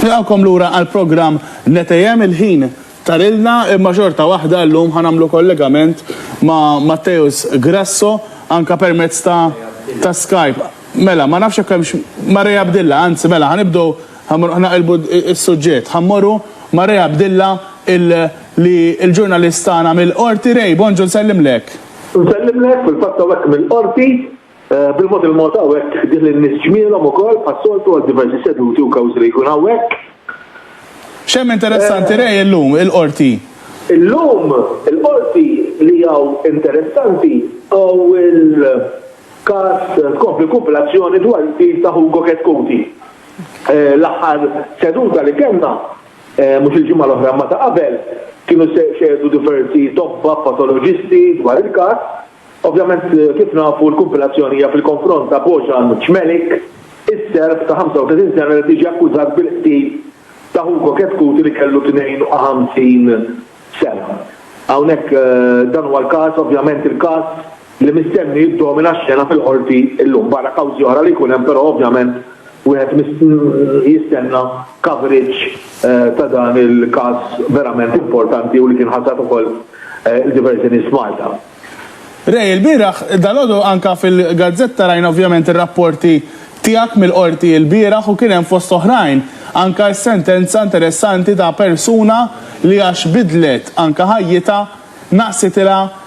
Nilqawkom lura għal-programm Netejjem il-ħin tarilna imma xorta waħda llum ħanamlu kollegament ma' Matteus Grasso anka permezz ta' Skype. Mela, ma nafx hekk Marija Abdilla, anzi mela ħanibdew ħanaqilbu s-suġġett. Ħammorru Marija Abdilla li l-ġurnalistana mill-qorti. Rej, bonġu nsellimlek. Nsellimlek fil-fatt hawnhekk mill-qorti. Bil-mod il-mod hawnhekk dik lin-nies ġmielhom ukoll passoltu għal diversi seduti u kawżi li jkun hawnhekk. Xemm interessanti Rej illum il-qorti? Illum il-qorti li hawn interessanti hawn il-każ tkompli kompilazzjoni dwar il-fil ta' Hugo Ketkuti. L-aħħar seduta li kellna mhux il-ġimgħa l-oħra ma ta' qabel kienu xedu diversi toppa patoloġisti dwar il-każ. Ovvjament kif nafu l-kompilazzjoni hija fil-konfront ta' Bojan Ċmelik, is-serb ta' 35 sena li tiġi akkużat bil-qtil ta' Hugo Ketkuti li kellu 52 sena. Hawnhekk dan huwa l-każ, ovvjament il-każ li mistenni jiddomina x-xena fil-qorti llum barra kawżi oħra li jkun hemm, però ovvjament wieħed jistenna coverage ta' dan il-każ verament importanti u li kien ħassat ukoll il-diversi nies Malta. Rej, il-bieraħ dalodu anka fil-gazzetta rajna ovvjament ir-rapporti tiegħek mill-qorti il-bieraħ u kien hemm fost oħrajn anka sentenza interessanti ta' persuna li għax bidlet anka ħajjita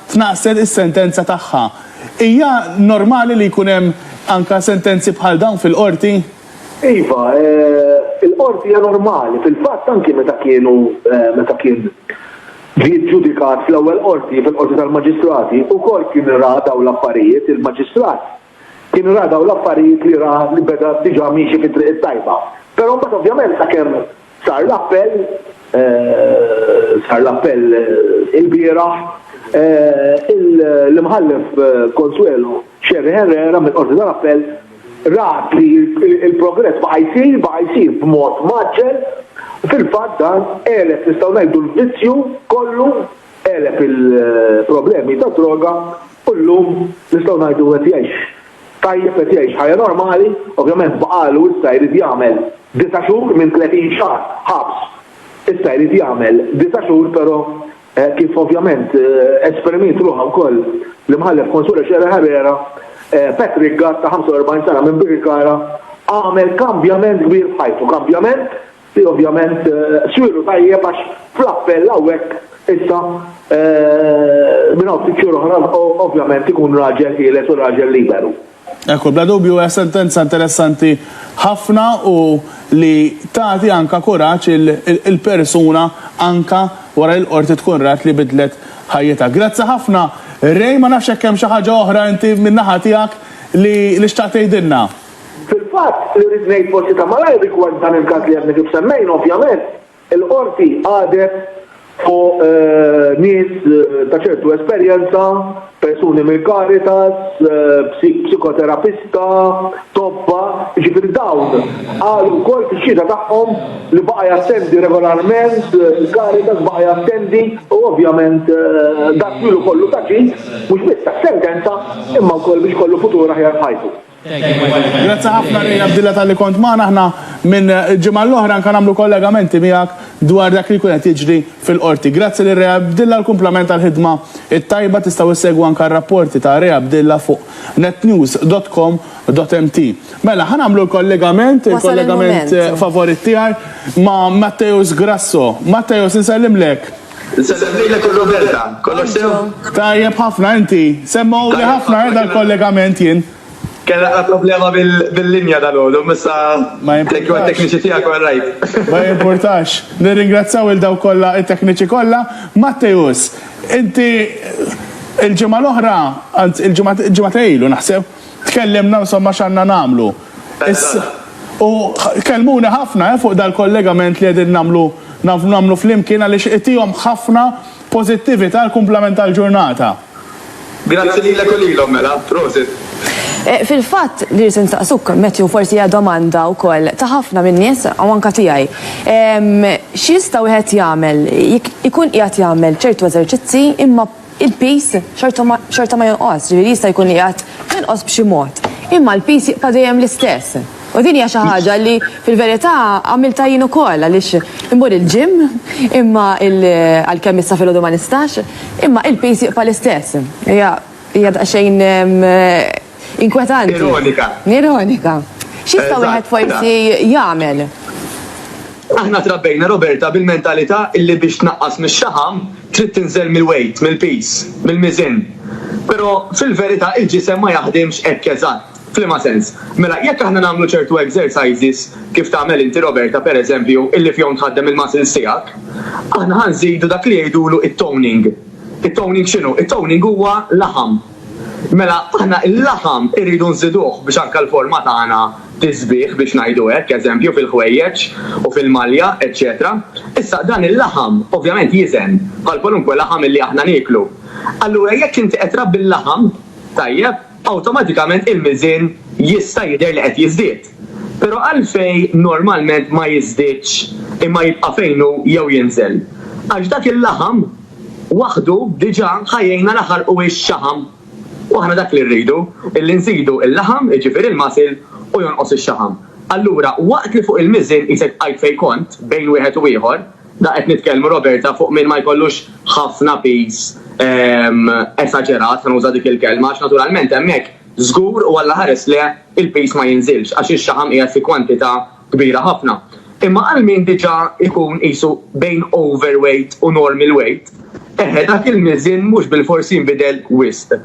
tnaqset is-sentenza tagħha. Hija normali li jkun hemm anka sentenzi bħal dawn fil-qorti? Iva, il-qorti hija normali, fil-fatt anke meta kien ġudikat fl-ewwel qorti fil-qorti tal-maġistrati ukoll kien ra dawn l-affarijiet il-maġistrat. Kien ra dawn l-affarijiet li beda diġà miexi fit-triq it-tajba. Però mbagħad ovvjament sakemm sar l-appell il-bieraħ l-imħallef Consuelo Xerri Herrera mill-qorti tal-appell rat li il-progress baqa' jsir b'mod maġġel. Fil-fatt dan elef nistgħu ngħidu l-vizzju kollu elef il-problemi ta' droga u llum nistgħu ngħidu qed jgħix. Tajjeb qed jgħix ħajja normali, ovvjament baqalu issa jrid jagħmel 9 xhur minn 30 xahar ħabs. Issa jrid jagħmel 9 xhur però kif ovvjament esperiment ruħha wkoll l-imħallef Consuelo Xerri Herrera Patrick Gatt ta' 45 sena minn Birkara għamel kambjament kbir f'ħajtu, kambjament li ovvjament swiru tajjeb għax fl-appell hawnhekk issa minn hawn ftit xhur oħra ovvjament ikun raġel ħieles u raġel liberu. Ekku, bla dubju hija sentenza interessanti ħafna u li tagħti anka kuraġġ il-persuna anka wara l-qorti tkun rat li bidlet ħajjitha. Grazzi ħafna. Rej, ma nafx hekk hemm xi ħaġa oħra inti min-naħa tiegħek li xtaqt tgħidilna. Fil-fatt li rrid ngħid forsi ta' malajr rigward dan il-każ li qed kif semmejna ovvjament il-qorti għadet fuq nies ta' ċertu esperjenza, persuni mill-Caritas, psikoterapista, tobba, ġifieri dawn qalu wkoll fix-xhieda tagħhom li baqa' jattendi regolarment, il-Caritas baqa' jattendi u ovvjament dak ilu kollu ta' ġid mhux biss ta' sentenza imma wkoll biex kollu futur aħjar ħajtu. Grazzi ħafna Rej Abdilla tal-li kont magħna aħna minn ġimgħa l-oħra nkan nagħmlu kollegamenti miegħek dwar dak li jkun qed jiġri fil-qorti. Grazzi lil Rej Abdilla l-kumplament tal-ħidma it-tajba tistgħu issegwu anke r-rapporti ta' Rej Abdilla fuq netnews.com.mt. Mela ħanamlu l-kollegament, il-kollegament favorit tiegħi ma' Matteus Grasso. Matteus insellimlek. Nsellim lilek u Roberta, kollox sew? Tajjeb ħafna inti, semmaw li ħafna dal-kollegament jien. Kella problema bil-linja dal-għodu, missa tekniċi tijak u għarrajb. Ma importax. Nirringrazzaw il-daw kolla, il-tekniċi kolla. Matteus, inti il-ġimma l-oħra, il-ġimma tejlu naħseb, tkellimna insomma xanna namlu. U kelmuna ħafna fuq dal-kollegament li għedin namlu fl-imkien għalix ittijom ħafna pozittivita għal-komplement tal-ġurnata. Grazzi li l-ekolilom, mela, prosit. Fil-fatt li rrid nistaqsuk Matthew forsi hija domanda wkoll ta' ħafna min-nies u anke tiegħi. X'jista' wieħed jagħmel ikun qiegħed jagħmel ċertu eżerċizzi imma il-pace xorta ma jonqos, ġifieri jista' jkun qiegħed jonqos b'xi mod. Imma l-pace jibqa' dejjem l-istess. U din hija xi ħaġa li fil-verità għamilta jien ukoll għaliex immur il-ġim, imma għalkemm issa filgħodu ma nistax, imma il-pejs jibqa' l-istess. Hija daqsxejn inkwetanti. Ironika. X'jista' wieħed forsi jagħmel? Aħna trabbejna Roberta bil-mentalità illi biex tnaqqas mix-xaħam trid tinżel mill-weight, mill-peace, mill-miżin. Però fil-verità il-ġisem ma jaħdimx hekk eżatt. Flima sens. Mela, jekk aħna nagħmlu ċertu exercises kif tagħmel inti Roberta pereżempju illi fihom tħaddem il-muscles tiegħek, aħna ħanżidu dak li jgħidulu it-toning. It-toning x'inhu? It-toning huwa laħam. Mela, aħna il-laħam irridu nżiduh biex anke l-forma tagħna tisbih biex ngħidu hekk, eżempju fil-ħwejjeġ u fil-malja, etc. Issa dan il-laħam ovvjament jiżen bħal kwalunkwe laħam illi aħna nieklu. Allura jekk inti qed trabbi l-laħam, tajjeb, awtomatikament il-miżin jista' jidher li qed jiżdied. Però għalfej normalment ma jiżdiedx imma jibqa' fejnu jew jinżel. Għax dak il-laħam waħdu diġà ħajjejna naħarqu ix-xaħam. U aħna dak li rridu, illi nżidu il-laħam, jiġifieri il-masil u jonqos ix-xaħam. Allura waqt li fuq il-miżin isek qajt fejn kont bejn wieħed u ieħor, da qed nitkellmu Roberta fuq min ma jkollux ħafna peace esaġerat, nuża dik il-kelma, għax naturalment hemmhekk żgur u alla ħares le il-peace ma jinżilx għax ix-xaħam qiegħed fi kwantità kbira ħafna. Imma għal min diġà ikun qisu bejn overweight u normal weight, dak il-miżin mhux bil-forsi jinbidel wisq.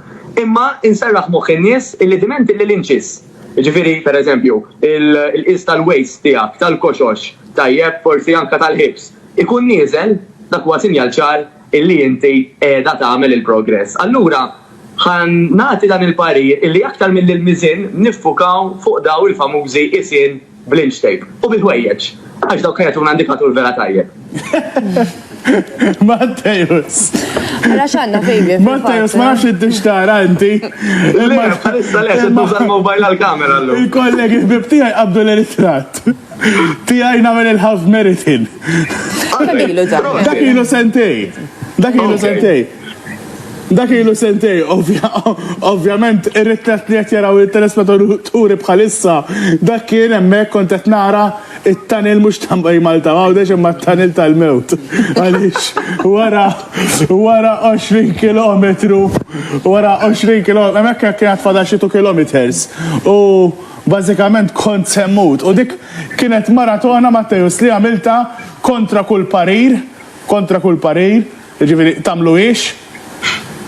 Imma inserraħ moħħ in-nies illi dimenti li l-inċis. Ġifieri pereżempju il-qis tal-waist tiegħek, tal-koxox, tajjeb forsi anke tal-hips, ikun nieżel dak huwa sinjal ċar illi inti qiegħda tagħmel il-progress. Allura ħan nagħti dan il-parir illi aktar mill-miżin niffukaw fuq daw il-famużi isien bl-inch tape u bil-ħwejjeġ għax dawk jagħtuna indikatur vera tajjeb. Mattejus. Għala xanna fejbi. Mattejus, ma nafx id-dix tara inti. Bħalissa le, tuża l-mobile għal-kamera l-lum. Il-kollegi bib tijaj qabdu l-ritrat. Tijaj namel il-half meritin. Dak ilu sentej. Dak ilu sentej, ovvjament ir-ritrat li qed jaraw il-telespettaturi bħalissa, dak kien hemmhekk kont qed nara it-tanil mhux tambaj Malta, għawdex imma t-tanil tal-mewt. Għaliex wara 20 kilometru, hemmhekk kienet fadal xi 2 kilometers. U bażikament kont semmut. U dik kienet maratona Mattejus li għamilta kontra kull parir, ġifieri tagħmlu ix.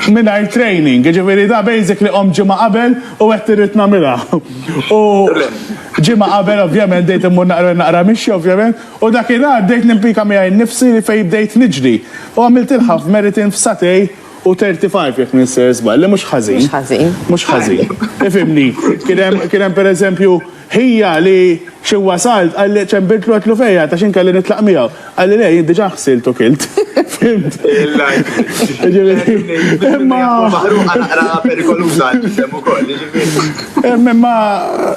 Minnaj training, ġifiri da basically ġimma qabel u għet irrit namila. U ġimma qabel ovvjament dejt immur naqra mixi ovvjament u dakinhar dejt nimpika miegħi nnifsi li fejn bdejt niġri. U għamilt il-ħaf meritin f'satej u 35 jekk nisser żball, li mhux ħażin. Ifhimni, kien hemm pereżempju ħija li xi wasalt għalli ċembirtlu għatlu fejja ta' xin kalli nitlaq miegħu. Għalli le jien diġà ħsiltu kilt. Fimt. Imma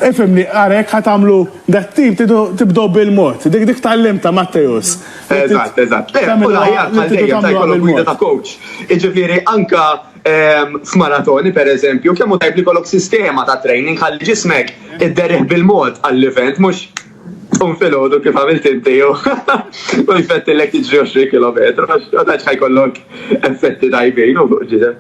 ifhimni għarek ħatamlu dat-tim tibdew bil-mod. Dik tallimta Mattejus. Eżatt. U l-ħajja bħal-dejjem ta' jkollok gwida ta' coach. Iġifieri anka f'maratoni pereżempju kemm hu tajb li jkollok sistema ta' training ħalli ġismek idderriħ bil-mod għall-event mhux tkun filgħodu kif għamilt inti u jfettilek tiġri 20 kilometru għax ħajkollok effetti tajbin u ġidem.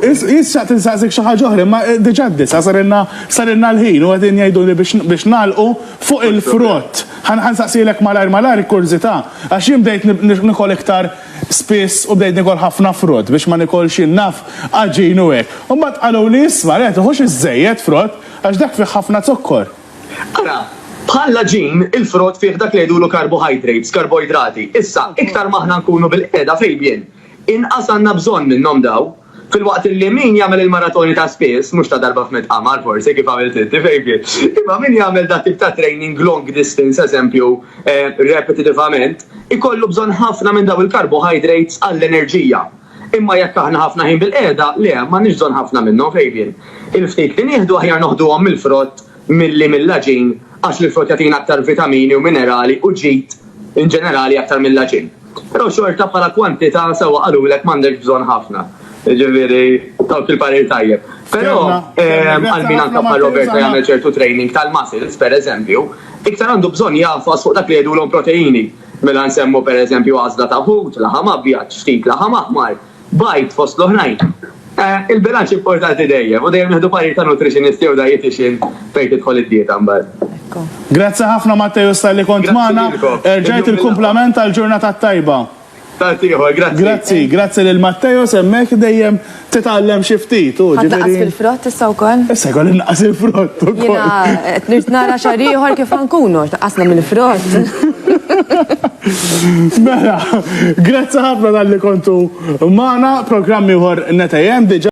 Issa tinsaqsik xi ħaġa oħra, ma diġà disa sarilna l-ħin u qegħdin jgħidu li biex nagħlqu fuq il-frott. Ħansaqsilek malajr kurzità għax jien bdejt nikol iktar spiss u bdejt nikol ħafna frott biex ma nikolx innaf aġin u hekk. U mbagħad qalu li isma' qed iħux iżejjed frott għax dak fih ħafna zokkor. Ara, bħalla ġin il-frott fih dak li jgħidulu karboidrati. Issa, iktar maħna nkunu bil-qiegħda fejn inqas għandna bżonn minnhom daw. Fil-waqt li min jagħmel il-maratoni ta' spiss, mhux ta' darba f'met qamar forsi kif għamilt inti fejn. Imma min jagħmel dak tip ta' training long distance eżempju repetitivament, ikollu bżonn ħafna minn daw il-carbohydrates għall-enerġija. Imma jekk aħna ħafna ħin bil-qiegħda, le m'għandniex bżonn ħafna minnhom fejn. Il-ftit li nieħdu aħjar noħduhom mill-frott milli mill-laġin għax l-frott jagħtina aktar vitamini u minerali u ġid in ġenerali aktar mill-laġin. Però xorta bħala kwantità sewwa qalulek m'għandek bżonn ħafna. Ġifieri, dawk il-parir tajjeb. Però għal min anke bħal Roberta jagħmel ċertu training tal-muscles, pereżempju, iktar għandu bżonn jafas fuq dak li jgħidulhom proteini. Mela nsemmu pereżempju għażla ta' ħut, laħam abjad, ftit laħam aħmar, bajt fost l-oħrajn. Il-bilanċ importanti dejjem, u dejjem neħdu parir ta' nutritionisti u dietitian fejn tidħol id-dieta mbagħad. Grazzi ħafna Mattejos tal-li kont magħna. Erġajt il-kumplament tal-ġurnata tajba. Grazzi lil Mattejos hemmhekk dejjem titgħallem xi ftit. Ħadd fil-frott issa wkoll? Issa jkoll innaqas il-frott ukoll. Jiena qed nirt nara xahar ieħor kif ħankunu, taqasna mill-frott. Mela, grazzi ħafna tal-li kontu magħna, programm ieħor netejjem diġà.